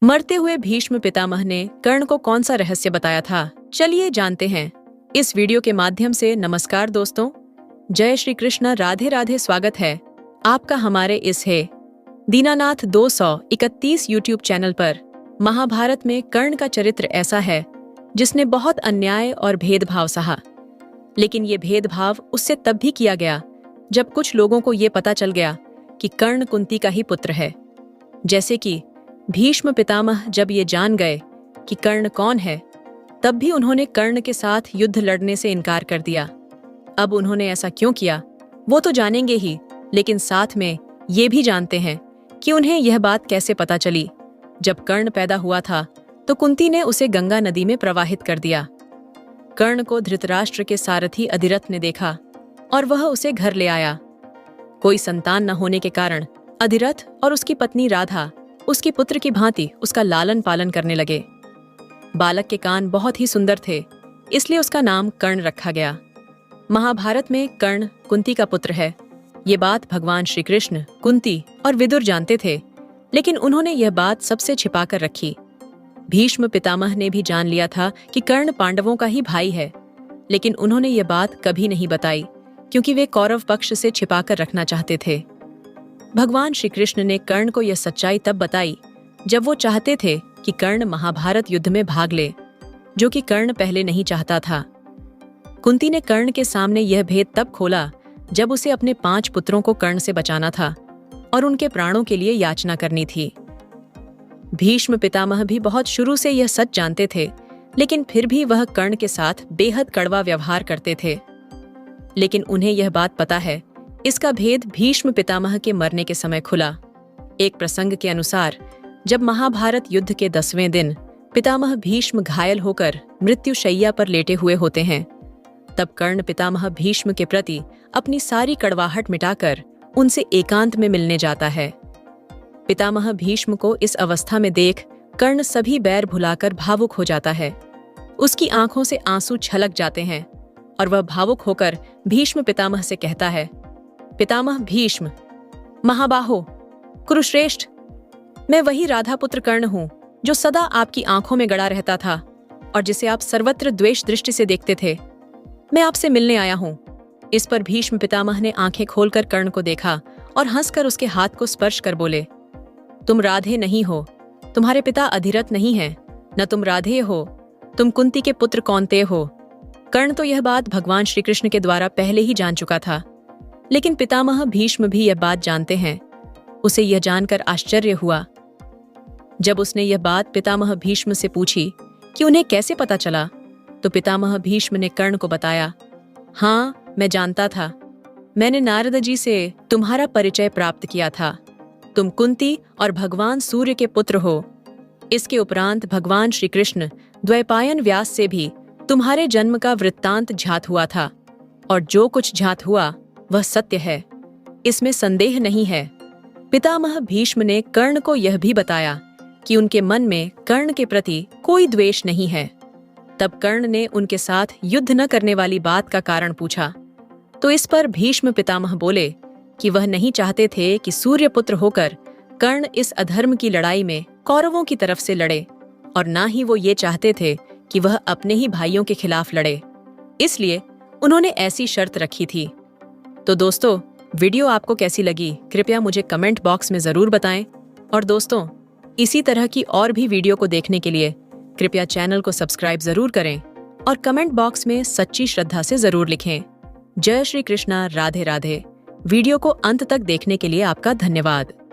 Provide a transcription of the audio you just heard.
मरते हुए भीष्म पितामह ने कर्ण को कौन सा रहस्य बताया था, चलिए जानते हैं इस वीडियो के माध्यम से। नमस्कार दोस्तों, जय श्री कृष्ण, राधे राधे। स्वागत है आपका हमारे इस है दीनानाथ 231 यूट्यूब चैनल पर। महाभारत में कर्ण का चरित्र ऐसा है जिसने बहुत अन्याय और भेदभाव सहा, लेकिन ये भेदभाव उससे तब भी किया गया जब कुछ लोगों को ये पता चल गया कि कर्ण कुंती का ही पुत्र है। जैसे कि भीष्म पितामह जब ये जान गए कि कर्ण कौन है, तब भी उन्होंने कर्ण के साथ युद्ध लड़ने से इनकार कर दिया। अब उन्होंने ऐसा क्यों किया वो तो जानेंगे ही, लेकिन साथ में ये भी जानते हैं कि उन्हें यह बात कैसे पता चली। जब कर्ण पैदा हुआ था तो कुंती ने उसे गंगा नदी में प्रवाहित कर दिया। कर्ण को धृतराष्ट्र के सारथी अधिरथ ने देखा और वह उसे घर ले आया। कोई संतान न होने के कारण अधिरथ और उसकी पत्नी राधा उसकी पुत्र की भांति उसका लालन पालन करने लगे। बालक के कान बहुत ही सुंदर थे, इसलिए उसका नाम कर्ण रखा गया। महाभारत में कर्ण कुंती का पुत्र है, ये बात भगवान श्री कृष्ण, कुंती और विदुर जानते थे, लेकिन उन्होंने यह बात सबसे छिपा कर रखी। भीष्म पितामह ने भी जान लिया था कि कर्ण पांडवों का ही भाई है, लेकिन उन्होंने यह बात कभी नहीं बताई क्योंकि वे कौरव पक्ष से छिपाकर रखना चाहते थे। भगवान श्री कृष्ण ने कर्ण को यह सच्चाई तब बताई जब वो चाहते थे कि कर्ण महाभारत युद्ध में भाग ले, जो कि कर्ण पहले नहीं चाहता था। कुंती ने कर्ण के सामने यह भेद तब खोला जब उसे अपने 5 पुत्रों को कर्ण से बचाना था और उनके प्राणों के लिए याचना करनी थी। भीष्म पितामह भी बहुत शुरू से यह सच जानते थे, लेकिन फिर भी वह कर्ण के साथ बेहद कड़वा व्यवहार करते थे। लेकिन उन्हें यह बात पता है, इसका भेद भीष्म पितामह के मरने के समय खुला। एक प्रसंग के अनुसार जब महाभारत युद्ध के 10वें दिन पितामह भीष्म घायल होकर मृत्युशैया पर लेटे हुए होते हैं, तब कर्ण पितामह भीष्म के प्रति अपनी सारी कड़वाहट मिटाकर उनसे एकांत में मिलने जाता है। पितामह भीष्म को इस अवस्था में देख कर्ण सभी बैर भुलाकर भावुक हो जाता है। उसकी आंखों से आंसू छलक जाते हैं और वह भावुक होकर भीष्म पितामह से कहता है, पितामह भीष्म, महाबाहो, कुरुश्रेष्ठ, मैं वही राधा पुत्र कर्ण हूँ जो सदा आपकी आंखों में गड़ा रहता था और जिसे आप सर्वत्र द्वेष दृष्टि से देखते थे। मैं आपसे मिलने आया हूँ। इस पर भीष्म पितामह ने आंखें खोलकर कर्ण को देखा और हंसकर उसके हाथ को स्पर्श कर बोले, तुम राधे नहीं हो, तुम्हारे पिता अधिरथ नहीं हैं, न तुम राधे हो, तुम कुंती के पुत्र कौन्तेय हो। कर्ण तो यह बात भगवान श्री कृष्ण के द्वारा पहले ही जान चुका था, लेकिन पितामह भीष्म भी यह बात जानते हैं। उसे यह जानकर आश्चर्य हुआ। जब उसने यह बात पितामह भीष्म से पूछी कि उन्हें कैसे पता चला, तो पितामह भीष्म ने कर्ण को बताया, हाँ, मैं जानता था। मैंने नारद जी से तुम्हारा परिचय प्राप्त किया था। तुम कुंती और भगवान सूर्य के पुत्र हो। इसके उपरांत भगवान श्री कृष्ण द्वैपायन व्यास से भी तुम्हारे जन्म का वृत्तांत ज्ञात हुआ था, और जो कुछ ज्ञात हुआ वह सत्य है, इसमें संदेह नहीं है। पितामह भीष्म ने कर्ण को यह भी बताया कि उनके मन में कर्ण के प्रति कोई द्वेष नहीं है। तब कर्ण ने उनके साथ युद्ध न करने वाली बात का कारण पूछा, तो इस पर भीष्म पितामह बोले कि वह नहीं चाहते थे कि सूर्यपुत्र होकर कर्ण इस अधर्म की लड़ाई में कौरवों की तरफ से लड़े, और ना ही वो ये चाहते थे कि वह अपने ही भाइयों के खिलाफ लड़े। इसलिए उन्होंने ऐसी शर्त रखी थी। तो दोस्तों, वीडियो आपको कैसी लगी कृपया मुझे कमेंट बॉक्स में ज़रूर बताएं। और दोस्तों, इसी तरह की और भी वीडियो को देखने के लिए कृपया चैनल को सब्सक्राइब ज़रूर करें और कमेंट बॉक्स में सच्ची श्रद्धा से ज़रूर लिखें। जय श्री कृष्णा, राधे राधे। वीडियो को अंत तक देखने के लिए आपका धन्यवाद।